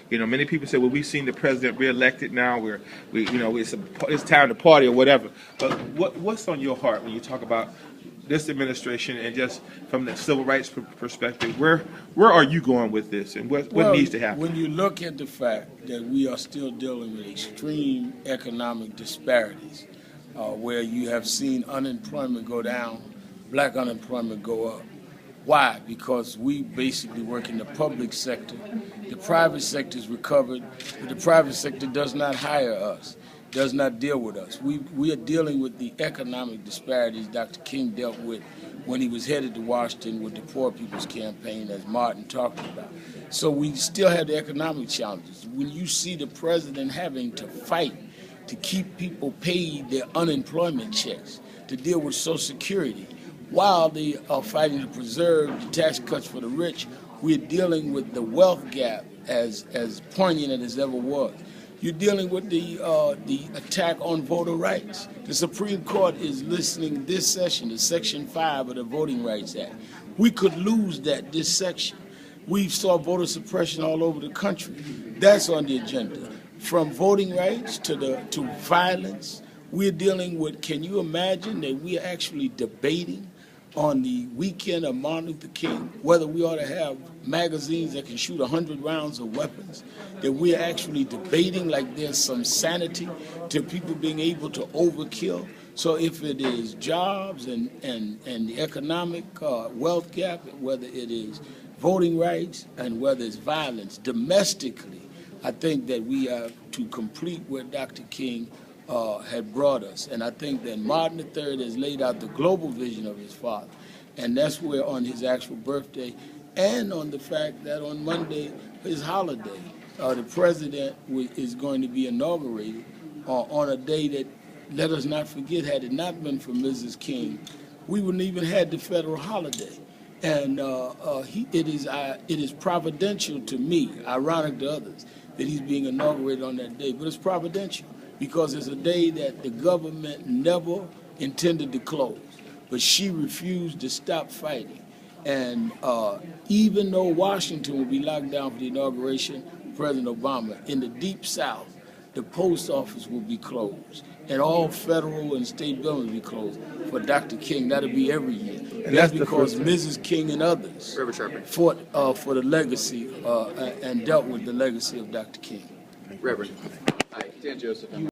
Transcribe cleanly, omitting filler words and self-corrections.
You know, many people say, well, we've seen the president reelected now. It's time to party or whatever. But what's on your heart when you talk about this administration and just from the civil rights perspective? Where are you going with this, and what needs to happen? When you look at the fact that we are still dealing with extreme economic disparities, where you have seen unemployment go down, black unemployment go up. Why? Because we basically work in the public sector. The private sector is recovered, but the private sector does not hire us, does not deal with us. We are dealing with the economic disparities Dr. King dealt with when he was headed to Washington with the Poor People's Campaign, as Martin talked about. So we still have the economic challenges. When you see the president having to fight to keep people paid their unemployment checks, to deal with Social Security, while they are fighting to preserve the tax cuts for the rich, we're dealing with the wealth gap as poignant as it ever was. You're dealing with the attack on voter rights. The Supreme Court is listening this session to Section 5 of the Voting Rights Act. We could lose this section. We saw voter suppression all over the country. That's on the agenda. From voting rights to violence, we're dealing with, can you imagine that we are actually debating on the weekend of Martin Luther King whether we ought to have magazines that can shoot 100 rounds of weapons, that we're actually debating like there's some sanity to people being able to overkill. So if it is jobs and the economic wealth gap, whether it is voting rights and whether it's violence domestically, I think that we have to complete what Dr. King had brought us. And I think that Martin III has laid out the global vision of his father. And that's where on his actual birthday and on the fact that on Monday, his holiday, the president is going to be inaugurated on a day that, let us not forget, had it not been for Mrs. King, we wouldn't even had the federal holiday. And it is providential to me, ironic to others, that he's being inaugurated on that day. But it's providential, because it's a day that the government never intended to close, but she refused to stop fighting. And even though Washington will be locked down for the inauguration of President Obama, in the Deep South, the post office will be closed, and all federal and state buildings will be closed for Dr. King. That'll be every year. And that's because Mrs. King and others fought for the legacy and dealt with the legacy of Dr. King. Reverend. Hi, Dan Joseph.